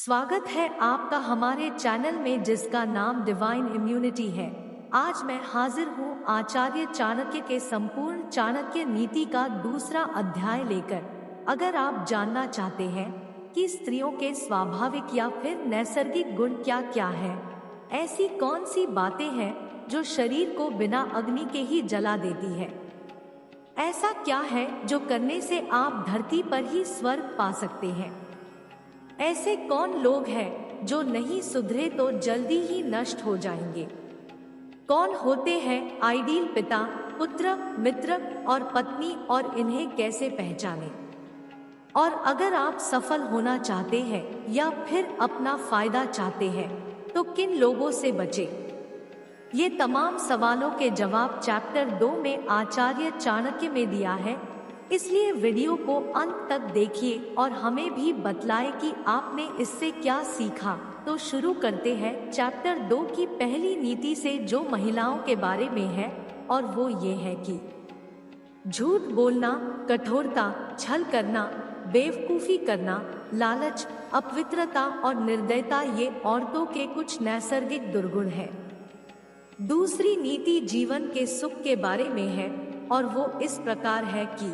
स्वागत है आपका हमारे चैनल में जिसका नाम डिवाइन इम्यूनिटी है। आज मैं हाजिर हूँ आचार्य चाणक्य के संपूर्ण चाणक्य नीति का दूसरा अध्याय लेकर। अगर आप जानना चाहते हैं कि स्त्रियों के स्वाभाविक या फिर नैसर्गिक गुण क्या क्या है, ऐसी कौन सी बातें हैं जो शरीर को बिना अग्नि के ही जला देती है, ऐसा क्या है जो करने से आप धरती पर ही स्वर्ग पा सकते हैं, ऐसे कौन लोग हैं जो नहीं सुधरे तो जल्दी ही नष्ट हो जाएंगे, कौन होते हैं आइडियल पिता, पुत्र, मित्र और पत्नी और इन्हें कैसे पहचानें, और अगर आप सफल होना चाहते हैं या फिर अपना फायदा चाहते हैं तो किन लोगों से बचें। ये तमाम सवालों के जवाब चैप्टर 2 में आचार्य चाणक्य में दिया है, इसलिए वीडियो को अंत तक देखिए और हमें भी बतलाएं कि आपने इससे क्या सीखा। तो शुरू करते हैं चैप्टर 2 की पहली नीति से जो महिलाओं के बारे में है, और वो ये है कि झूठ बोलना, कठोरता, छल करना, बेवकूफ़ी करना, लालच, अपवित्रता और निर्दयता ये औरतों के कुछ नैसर्गिक दुर्गुण हैं। दूसरी नीति जीवन के सुख के बारे में है और वो इस प्रकार है कि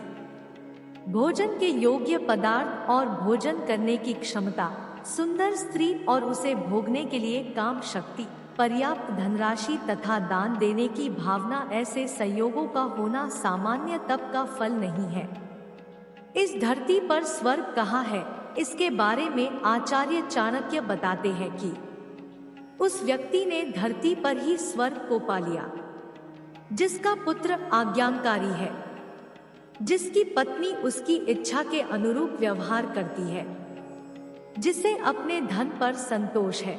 भोजन के योग्य पदार्थ और भोजन करने की क्षमता, सुंदर स्त्री और उसे भोगने के लिए काम शक्ति, पर्याप्त धनराशि तथा दान देने की भावना, ऐसे संयोगों का होना सामान्य तप का फल नहीं है। इस धरती पर स्वर्ग कहाँ है, इसके बारे में आचार्य चाणक्य बताते हैं कि उस व्यक्ति ने धरती पर ही स्वर्ग को पा लिया जिसका पुत्र आज्ञाकारी है, जिसकी पत्नी उसकी इच्छा के अनुरूप व्यवहार करती है, जिसे अपने धन पर संतोष है।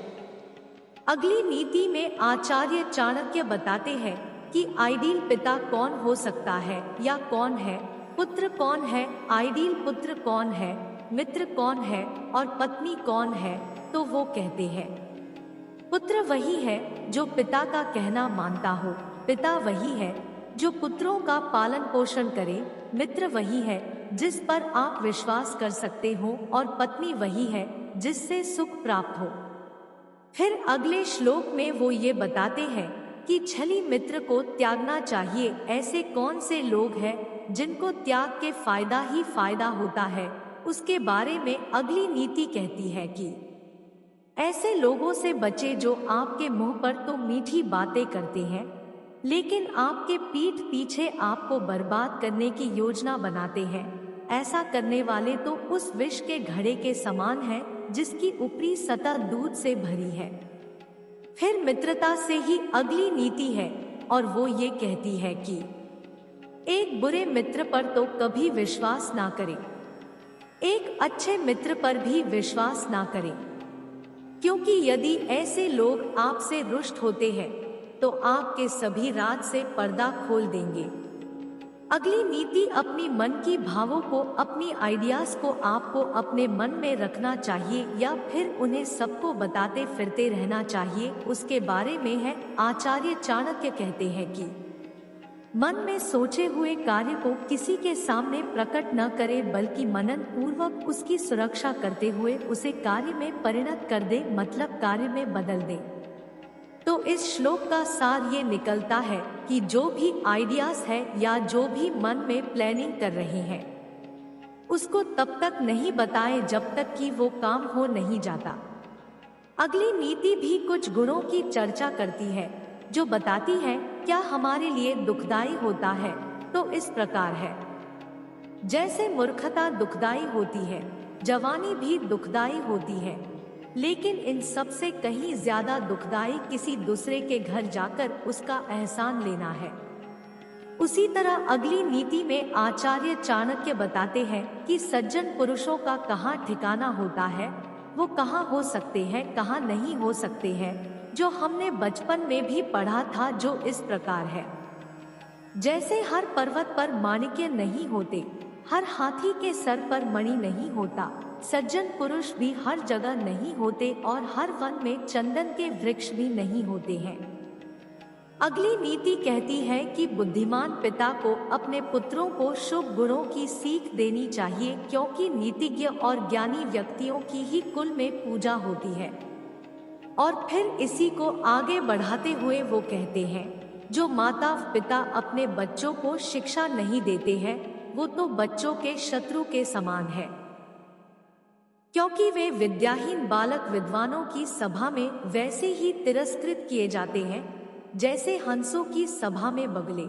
अगली नीति में आचार्य चाणक्य बताते हैं कि आइडियल पिता कौन हो सकता है या कौन है, पुत्र कौन है, आइडियल पुत्र कौन है, मित्र कौन है और पत्नी कौन है। तो वो कहते हैं पुत्र वही है जो पिता का कहना मानता हो, पिता वही है जो पुत्रों का पालन पोषण करे, मित्र वही है जिस पर आप विश्वास कर सकते हो और पत्नी वही है जिससे सुख प्राप्त हो। फिर अगले श्लोक में वो ये बताते हैं कि छली मित्र को त्यागना चाहिए। ऐसे कौन से लोग हैं जिनको त्याग के फायदा ही फायदा होता है, उसके बारे में अगली नीति कहती है कि ऐसे लोगों से बचे जो आपके मुंह पर तो मीठी बातें करते हैं लेकिन आपके पीठ पीछे आपको बर्बाद करने की योजना बनाते हैं। ऐसा करने वाले तो उस विष के घड़े के समान है जिसकी ऊपरी सतह दूध से भरी है। फिर मित्रता से ही अगली नीति है और वो ये कहती है कि एक बुरे मित्र पर तो कभी विश्वास ना करें, एक अच्छे मित्र पर भी विश्वास ना करें, क्योंकि यदि ऐसे लोग आपसे रुष्ट होते हैं तो आपके सभी राज से पर्दा खोल देंगे। अगली नीति अपनी मन की भावों को, अपनी आइडियाज को आपको अपने मन में रखना चाहिए या फिर उन्हें सबको बताते फिरते रहना चाहिए, उसके बारे में है। आचार्य चाणक्य कहते हैं कि मन में सोचे हुए कार्य को किसी के सामने प्रकट न करे बल्कि मनन पूर्वक उसकी सुरक्षा करते हुए उसे कार्य में परिणत कर दे, मतलब कार्य में बदल दे। तो इस श्लोक का सार ये निकलता है कि जो भी आइडियाज है या जो भी मन में प्लानिंग कर रहे हैं उसको तब तक नहीं बताएं जब तक कि वो काम हो नहीं जाता। अगली नीति भी कुछ गुणों की चर्चा करती है जो बताती है क्या हमारे लिए दुखदाई होता है। तो इस प्रकार है, जैसे मूर्खता दुखदाई होती है, जवानी भी दुखदाई होती है, लेकिन इन सब से कहीं ज्यादा दुखदाई किसी दूसरे के घर जाकर उसका एहसान लेना है। उसी तरह अगली नीति में आचार्य चाणक्य बताते हैं कि सज्जन पुरुषों का कहाँ ठिकाना होता है, वो कहाँ हो सकते हैं, कहाँ नहीं हो सकते हैं, जो हमने बचपन में भी पढ़ा था, जो इस प्रकार है। जैसे हर पर्वत पर माणिक्य नहीं होते, हर हाथी के सर पर मणि नहीं होता, सज्जन पुरुष भी हर जगह नहीं होते और हर वन में चंदन के वृक्ष भी नहीं होते हैं। अगली नीति कहती है कि बुद्धिमान पिता को अपने पुत्रों को शुभ गुणों की सीख देनी चाहिए, क्योंकि नीतिज्ञ और ज्ञानी व्यक्तियों की ही कुल में पूजा होती है। और फिर इसी को आगे बढ़ाते हुए वो कहते हैं, जो माता पिता अपने बच्चों को शिक्षा नहीं देते हैं वो तो बच्चों के शत्रु के समान है, क्योंकि वे विद्याहीन बालक विद्वानों की सभा में वैसे ही तिरस्कृत किए जाते हैं जैसे हंसों की सभा में बगले।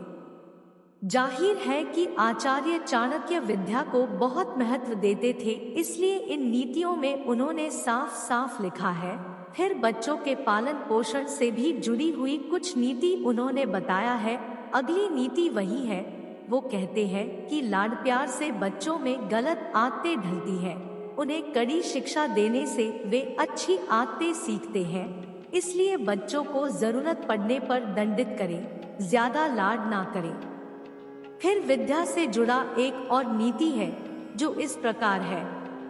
जाहिर है कि आचार्य चाणक्य विद्या को बहुत महत्व देते थे, इसलिए इन नीतियों में उन्होंने साफ साफ लिखा है। फिर बच्चों के पालन पोषण से भी जुड़ी हुई कुछ नीति उन्होंने बताया है। अगली नीति वही है, वो कहते हैं कि लाड प्यार से बच्चों में गलत आदतें ढलती है, उन्हें कड़ी शिक्षा देने से वे अच्छी आदतें सीखते हैं, इसलिए बच्चों को जरूरत पड़ने पर दंडित करें, ज्यादा लाड ना करें। फिर विद्या से जुड़ा एक और नीति है जो इस प्रकार है,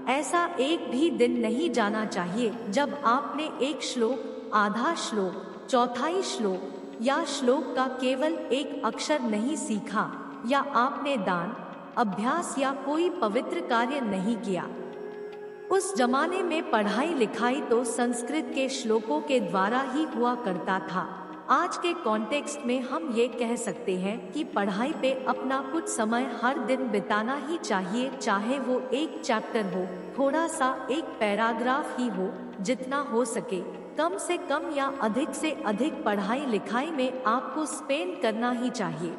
ऐसा एक भी दिन नहीं जाना चाहिए जब आपने एक श्लोक, आधा श्लोक, चौथाई श्लोक या श्लोक का केवल एक अक्षर नहीं सीखा, या आपने दान, अभ्यास या कोई पवित्र कार्य नहीं किया। उस जमाने में पढ़ाई लिखाई तो संस्कृत के श्लोकों के द्वारा ही हुआ करता था। आज के कॉन्टेक्स्ट में हम ये कह सकते हैं कि पढ़ाई पे अपना कुछ समय हर दिन बिताना ही चाहिए, चाहे वो एक चैप्टर हो, थोड़ा सा एक पैराग्राफ ही हो, जितना हो सके कम से कम या अधिक से अधिक पढ़ाई लिखाई में आपको स्पेंड करना ही चाहिए।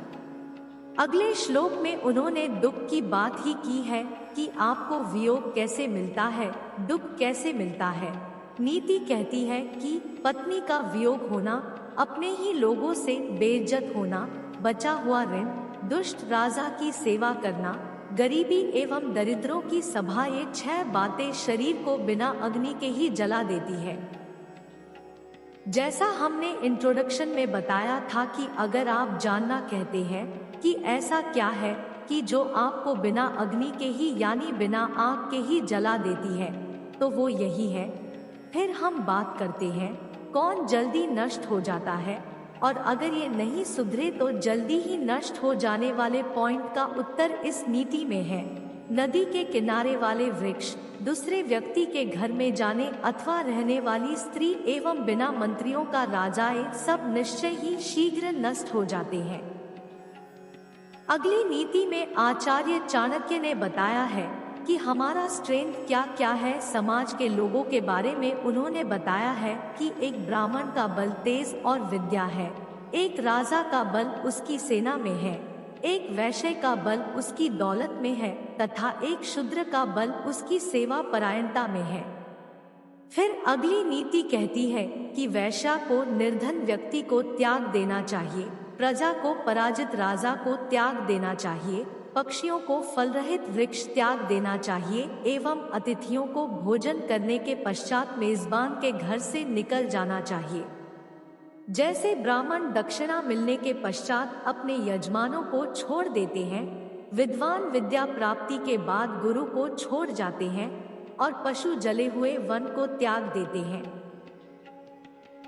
अगले श्लोक में उन्होंने दुख की बात ही की है कि आपको वियोग कैसे मिलता है, दुख कैसे मिलता है। नीति कहती है कि पत्नी का वियोग होना, अपने ही लोगों से बेइज्जत होना, बचा हुआ ऋण, दुष्ट राजा की सेवा करना, गरीबी एवं दरिद्रों की सभा, ये 6 बातें शरीर को बिना अग्नि के ही जला देती है। जैसा हमने इंट्रोडक्शन में बताया था कि अगर आप जानना कहते हैं कि ऐसा क्या है कि जो आपको बिना अग्नि के ही यानी बिना आग के ही जला देती है, तो वो यही है। फिर हम बात करते हैं कौन जल्दी नष्ट हो जाता है, और अगर ये नहीं सुधरे तो जल्दी ही नष्ट हो जाने वाले पॉइंट का उत्तर इस नीति में है। नदी के किनारे वाले वृक्ष, दूसरे व्यक्ति के घर में जाने अथवा रहने वाली स्त्री एवं बिना मंत्रियों का राजाए सब निश्चय ही शीघ्र नष्ट हो जाते हैं। अगली नीति में आचार्य चाणक्य ने बताया है कि हमारा स्ट्रेंथ क्या क्या है। समाज के लोगों के बारे में उन्होंने बताया है कि एक ब्राह्मण का बल तेज और विद्या है, एक राजा का बल उसकी सेना में है, एक वैश्य का बल उसकी दौलत में है तथा एक शूद्र का बल उसकी सेवा परायणता में है। फिर अगली नीति कहती है कि वैश्या को निर्धन व्यक्ति को त्याग देना चाहिए, प्रजा को पराजित राजा को त्याग देना चाहिए, पक्षियों को फल रहित वृक्ष त्याग देना चाहिए एवं अतिथियों को भोजन करने के पश्चात मेजबान के घर से निकल जाना चाहिए। जैसे ब्राह्मण दक्षिणा मिलने के पश्चात अपने यजमानों को छोड़ देते हैं, विद्वान विद्या प्राप्ति के बाद गुरु को छोड़ जाते हैं और पशु जले हुए वन को त्याग देते हैं।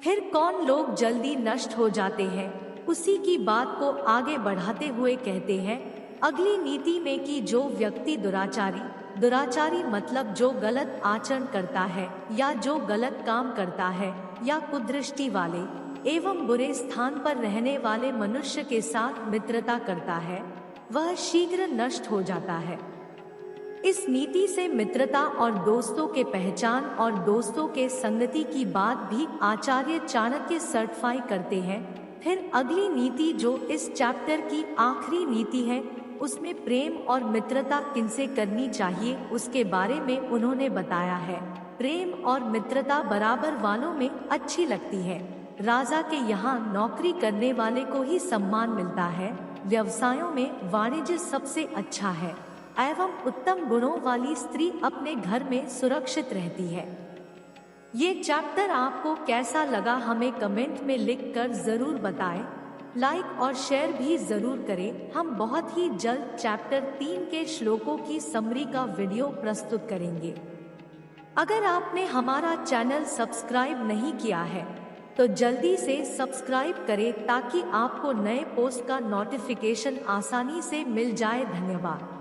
फिर कौन लोग जल्दी नष्ट हो जाते हैं, उसी की बात को आगे बढ़ाते हुए कहते हैं अगली नीति में कि जो व्यक्ति दुराचारी मतलब जो गलत आचरण करता है या जो गलत काम करता है या कुदृष्टि वाले एवं बुरे स्थान पर रहने वाले मनुष्य के साथ मित्रता करता है, वह शीघ्र नष्ट हो जाता है। इस नीति से मित्रता और दोस्तों के पहचान और दोस्तों के संगति की बात भी आचार्य चाणक्य सर्टिफाई करते हैं। फिर अगली नीति जो इस चैप्टर की आखिरी नीति है, उसमें प्रेम और मित्रता किनसे करनी चाहिए उसके बारे में उन्होंने बताया है। प्रेम और मित्रता बराबर वालों में अच्छी लगती है। राजा के यहाँ नौकरी करने वाले को ही सम्मान मिलता है, व्यवसायों में वाणिज्य सबसे अच्छा है एवं उत्तम गुणों वाली स्त्री अपने घर में सुरक्षित रहती है। ये चैप्टर आपको कैसा लगा हमें कमेंट में लिखकर जरूर बताएं। लाइक और शेयर भी जरूर करें। हम बहुत ही जल्द चैप्टर 3 के श्लोकों की समरी का वीडियो प्रस्तुत करेंगे। अगर आपने हमारा चैनल सब्सक्राइब नहीं किया है तो जल्दी से सब्सक्राइब करें ताकि आपको नए पोस्ट का नोटिफिकेशन आसानी से मिल जाए। धन्यवाद।